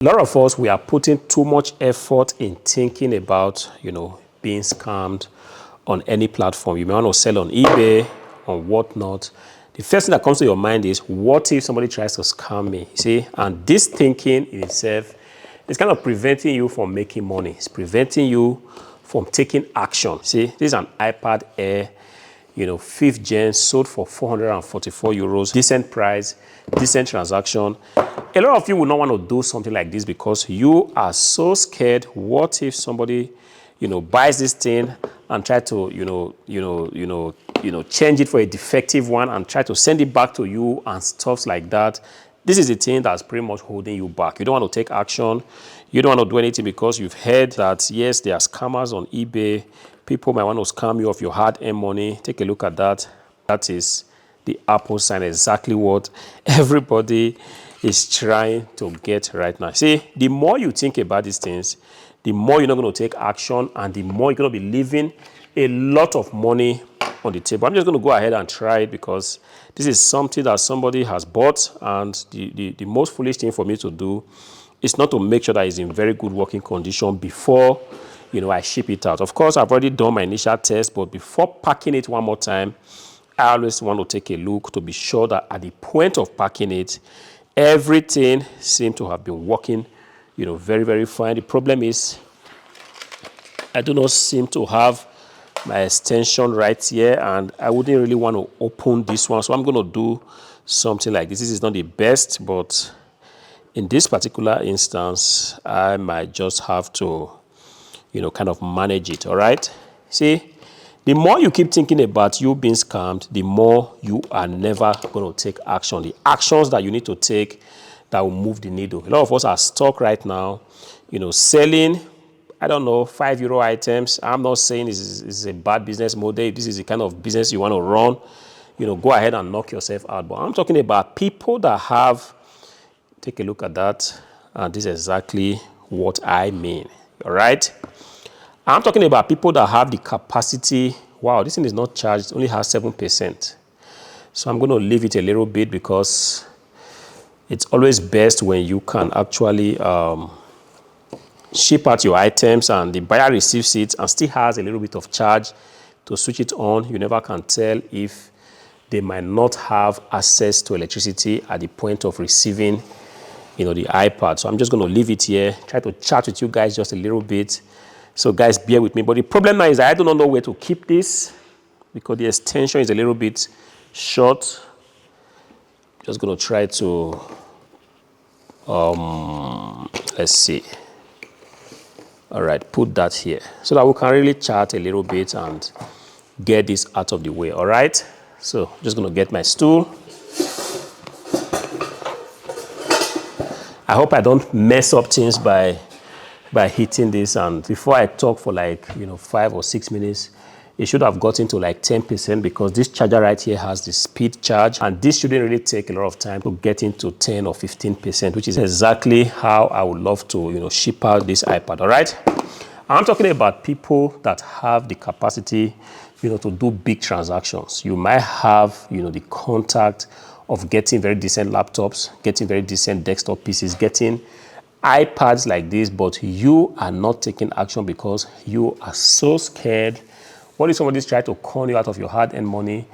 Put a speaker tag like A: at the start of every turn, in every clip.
A: A lot of us, we are putting too much effort in thinking about, being scammed on any platform. You may want to sell on eBay, on whatnot. The first thing that comes to your mind is, what if somebody tries to scam me? You see, and this thinking in itself is kind of preventing you from making money. It's preventing you from taking action. See, this is an iPad Air, 5th gen, sold for 444 euros. Decent price, decent transaction. A lot of you will not want to do something like this because you are so scared. What if somebody, buys this thing and try to, change it for a defective one and try to send it back to you and stuff like that. This is the thing that's pretty much holding you back. You don't want to take action. You don't want to do anything because you've heard that, yes, there are scammers on eBay. People might want to scam you of your hard-earned money. Take a look at that. That is the Apple sign, exactly what everybody is trying to get right now. See, the more you think about these things, the more you're not going to take action and the more you're going to be leaving a lot of money on the table. I'm just going to go ahead and try it because this is something that somebody has bought, and the most foolish thing for me to do is not to make sure that it's in very good working condition before I ship it out. Of course, I've already done my initial test, but before packing it one more time, I always want to take a look to be sure that at the point of packing it, everything seems to have been working very, very fine. The problem is I do not seem to have my extension right here, and I wouldn't really want to open this one, so I'm going to do something like this. This is not the best, but in this particular instance, I might just have to kind of manage it. All right, see, the more you keep thinking about you being scammed, the more you are never going to take action. The actions that you need to take that will move the needle. A lot of us are stuck right now, selling, I don't know, €5 items. I'm not saying this is a bad business model. If this is the kind of business you want to run, go ahead and knock yourself out. But I'm talking about people that have, take a look at that, and this is exactly what I mean. All right? I'm talking about people that have the capacity. Wow, this thing is not charged, it only has 7%. So I'm going to leave it a little bit because it's always best when you can actually ship out your items and the buyer receives it and still has a little bit of charge to switch it on. You never can tell if they might not have access to electricity at the point of receiving the iPad. So I'm just going to leave it here, try to chat with you guys just a little bit. So guys, bear with me. But the problem now is I do not know where to keep this because the extension is a little bit short. Just going to try to, let's see. All right, put that here so that we can really chat a little bit and get this out of the way. All right, so just going to get my stool. I hope I don't mess up things by hitting this, and before I talk for like 5 or 6 minutes, it should have gotten to like 10% because this charger right here has the speed charge, and this shouldn't really take a lot of time to get into 10 or 15%, which is exactly how I would love to ship out this iPad. All right, I'm talking about people that have the capacity to do big transactions. You might have the contact of getting very decent laptops, getting very decent desktop PCs, getting iPads like this, but you are not taking action because you are so scared. What if somebody's trying to con you out of your hard-earned money?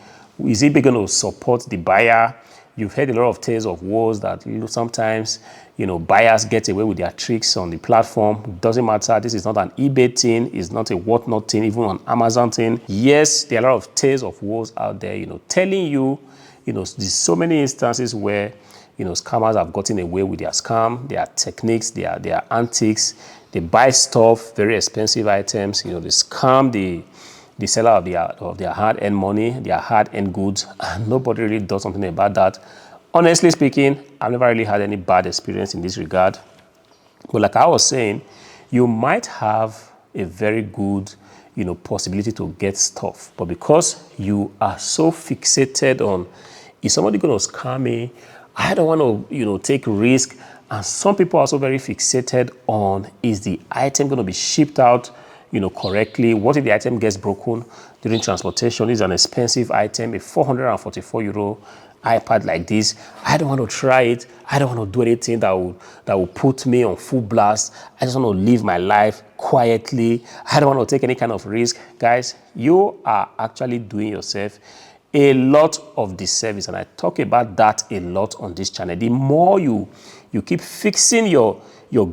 A: Is he going to support the buyer? You've heard a lot of tales of woes that sometimes buyers get away with their tricks on the platform. It doesn't matter. This is not an eBay thing. It's not a whatnot thing, even on Amazon thing. Yes, there are a lot of tales of woes out there, telling you, there's so many instances where scammers have gotten away with their scam, their techniques, their antics. They buy stuff, very expensive items. They scam the seller of their hard-earned money, their hard-earned goods, and nobody really does something about that. Honestly speaking, I've never really had any bad experience in this regard. But like I was saying, you might have a very good possibility to get stuff, but because you are so fixated on, is somebody going to scam me? I don't want to, take risk. And some people are also very fixated on, is the item going to be shipped out, correctly? What if the item gets broken during transportation? This is an expensive item, a 444 euro iPad like this. I don't want to try it. I don't want to do anything that will put me on full blast. I just want to live my life quietly. I don't want to take any kind of risk. Guys, you are actually doing yourself a lot of disservice, and I talk about that a lot on this channel. The more you keep fixing your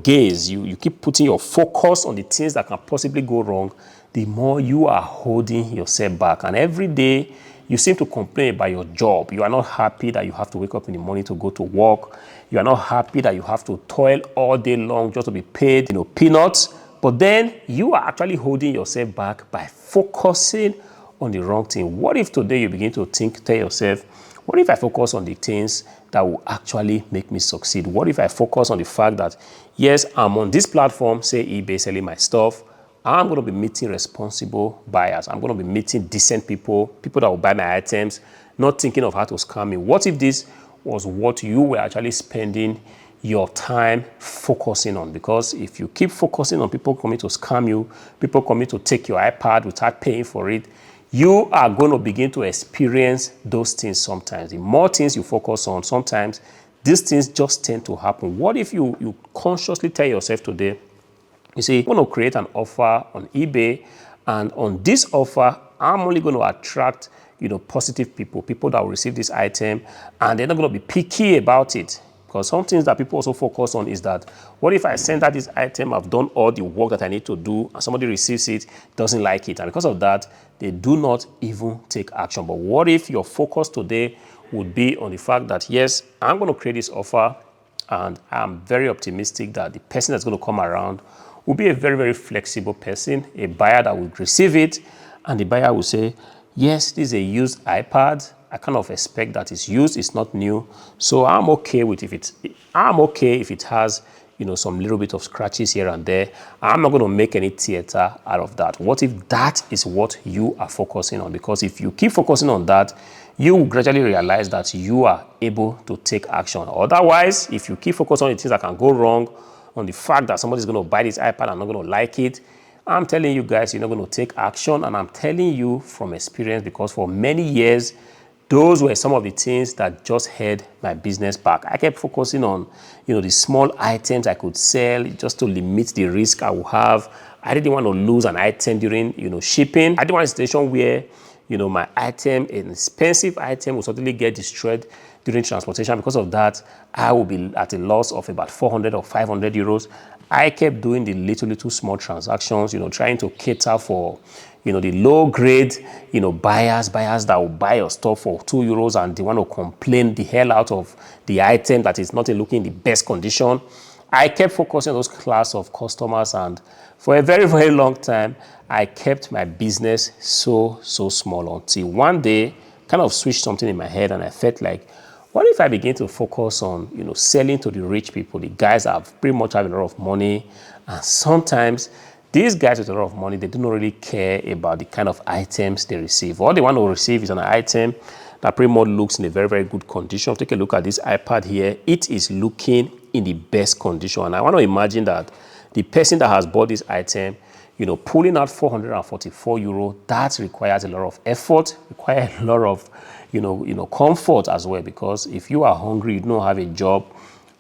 A: gaze, you keep putting your focus on the things that can possibly go wrong, the more you are holding yourself back. And every day you seem to complain about your job. You are not happy that you have to wake up in the morning to go to work. You are not happy that you have to toil all day long just to be paid, peanuts. But then you are actually holding yourself back by focusing on the wrong thing. What if today you begin to tell yourself, what if I focus on the things that will actually make me succeed? What if I focus on the fact that, yes, I'm on this platform, say eBay, selling my stuff. I'm going to be meeting responsible buyers. I'm going to be meeting decent people that will buy my items, not thinking of how to scam me. What if this was what you were actually spending your time focusing on? Because if you keep focusing on people coming to scam you, people coming to take your iPad without paying for it, you are going to begin to experience those things sometimes. The more things you focus on, sometimes these things just tend to happen. What if you consciously tell yourself today, you see, I'm going to create an offer on eBay, and on this offer, I'm only going to attract, positive people that will receive this item, and they're not going to be picky about it. Because some things that people also focus on is that, what if I send out this item, I've done all the work that I need to do, and somebody receives it, doesn't like it, and because of that, they do not even take action. But what if your focus today would be on the fact that, yes, I'm going to create this offer, and I'm very optimistic that the person that's going to come around will be a very, very flexible person, a buyer that will receive it, and the buyer will say, yes, this is a used iPad. I kind of expect that it's used, it's not new. So I'm okay with if it has, some little bit of scratches here and there. I'm not going to make any theater out of that. What if that is what you are focusing on? Because if you keep focusing on that, you will gradually realize that you are able to take action. Otherwise, if you keep focusing on the things that can go wrong, on the fact that somebody's going to buy this iPad and not going to like it, I'm telling you guys, you're not going to take action. And I'm telling you from experience, because for many years, those were some of the things that just held my business back. I kept focusing on, the small items I could sell just to limit the risk I would have. I didn't want to lose an item during, shipping. I didn't want a situation where, my item, an expensive item, will suddenly get destroyed during transportation. Because of that, I will be at a loss of about 400 or 500 euros. I kept doing the little small transactions, trying to cater for, the low grade, buyers that will buy your stuff for 2 euros and they want to complain the hell out of the item that is not looking in the best condition. I kept focusing on those class of customers, and for a very, very long time, I kept my business so small until one day kind of switched something in my head, and I felt like, what if I begin to focus on, selling to the rich people, the guys that have pretty much have a lot of money, and sometimes these guys with a lot of money, they do not really care about the kind of items they receive. All they want to receive is an item that pretty much looks in a very, very good condition. Take a look at this iPad here. It is looking in the best condition. And I want to imagine that the person that has bought this item, pulling out 444 euro, that requires a lot of effort, requires a lot of, comfort as well. Because if you are hungry, you don't have a job,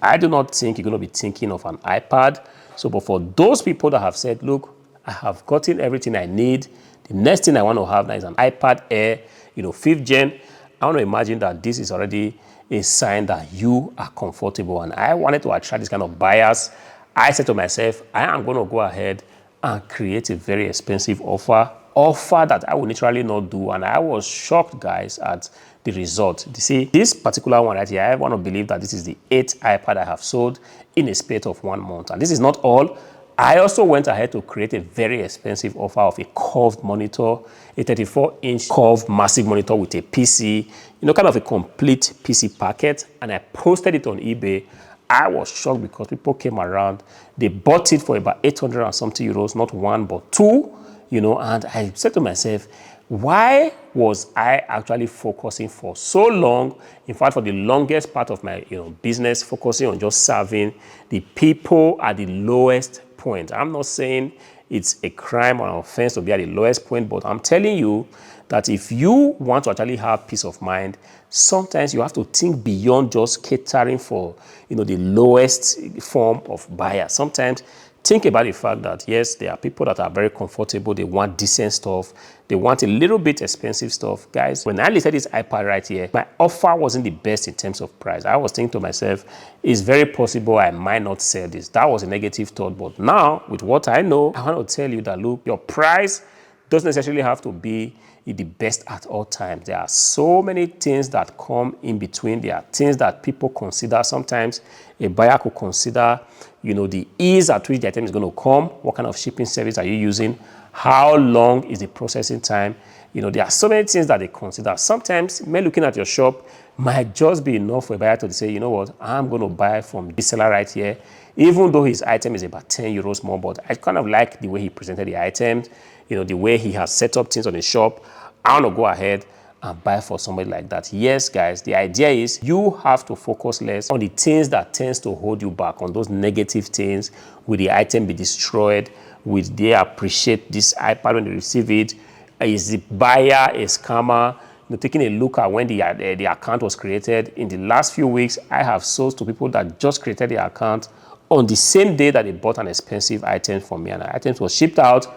A: I do not think you're going to be thinking of an iPad. So, but for those people that have said, look, I have gotten everything I need, the next thing I want to have now is an iPad Air, 5th gen, I want to imagine that this is already a sign that you are comfortable. And I wanted to attract this kind of buyers. I said to myself, I am going to go ahead and create a very expensive offer that I would naturally not do. And I was shocked, guys, at the result. You see, this particular one right here, I want to believe that this is the 8th iPad I have sold in a space of 1 month. And this is not all. I also went ahead to create a very expensive offer of a curved monitor, a 34-inch curved massive monitor with a PC, kind of a complete PC packet. And I posted it on eBay. I was shocked because people came around. They bought it for about 800 and something euros, not one, but two, and I said to myself, why was I actually focusing for so long? In fact, for the longest part of my business, focusing on just serving the people at the lowest point. I'm not saying it's a crime or an offense to be at the lowest point, but I'm telling you that if you want to actually have peace of mind, sometimes you have to think beyond just catering for, the lowest form of buyer. Sometimes think about the fact that, yes, there are people that are very comfortable. They want decent stuff. They want a little bit expensive stuff. Guys, when I listed this iPad right here, my offer wasn't the best in terms of price. I was thinking to myself, it's very possible I might not sell this. That was a negative thought. But now, with what I know, I want to tell you that, look, your price doesn't necessarily have to be the best at all times. There are so many things that come in between. There are things that people consider. Sometimes a buyer could consider, the ease at which the item is going to come. What kind of shipping service are you using? How long is the processing time? There are so many things that they consider. Sometimes, me looking at your shop might just be enough for a buyer to say, you know what, I'm going to buy from this seller right here, even though his item is about 10 euros more, but I kind of like the way he presented the items, the way he has set up things on his shop. I want to go ahead and buy for somebody like that. Yes, guys, the idea is you have to focus less on the things that tends to hold you back, on those negative things. Will the item be destroyed? Will they appreciate this iPad when they receive it? Is the buyer a scammer? Taking a look at when the account was created. In the last few weeks, I have sold to people that just created the account on the same day that they bought an expensive item from me, and the items were shipped out,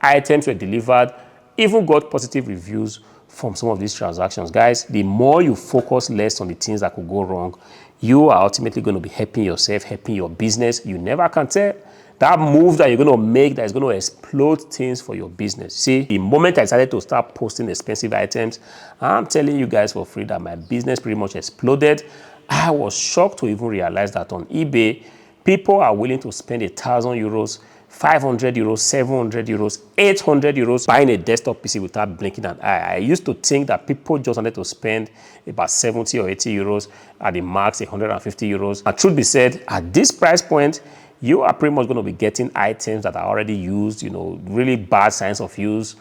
A: items were delivered, even got positive reviews from some of these transactions. Guys, the more you focus less on the things that could go wrong, you are ultimately going to be helping yourself, helping your business. You never can tell that move that you're going to make that is going to explode things for your business. See, the moment I decided to start posting expensive items, I'm telling you guys for free that my business pretty much exploded. I was shocked to even realize that on eBay, people are willing to spend €1,000, 500 euros, 700 euros, 800 euros buying a desktop PC without blinking an eye. I used to think that people just wanted to spend about 70 or 80 euros, at the max 150 euros. And truth be said, at this price point, you are pretty much going to be getting items that are already used, really bad signs of use,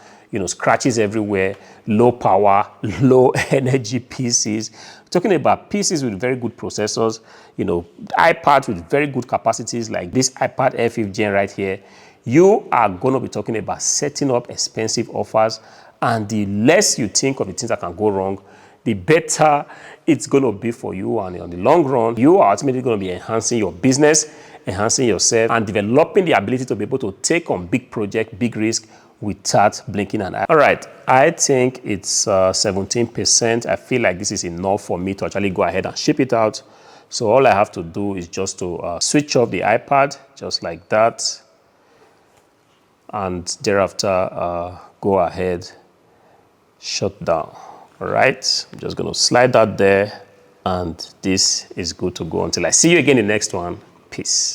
A: scratches everywhere, low power, low energy PCs. Talking about PCs with very good processors, iPads with very good capacities like this iPad Air 5th Gen right here. You are going to be talking about setting up expensive offers, and the less you think of the things that can go wrong, the better it's going to be for you. And on the long run, you are ultimately going to be enhancing your business, enhancing yourself, and developing the ability to be able to take on big projects, big risk without blinking an eye. All right, I think it's 17%. I feel like this is enough for me to actually go ahead and ship it out. So all I have to do is just to switch off the iPad, just like that. And thereafter, go ahead, shut down. All right, I'm just going to slide that there, and this is good to go until I see you again in the next one. Peace.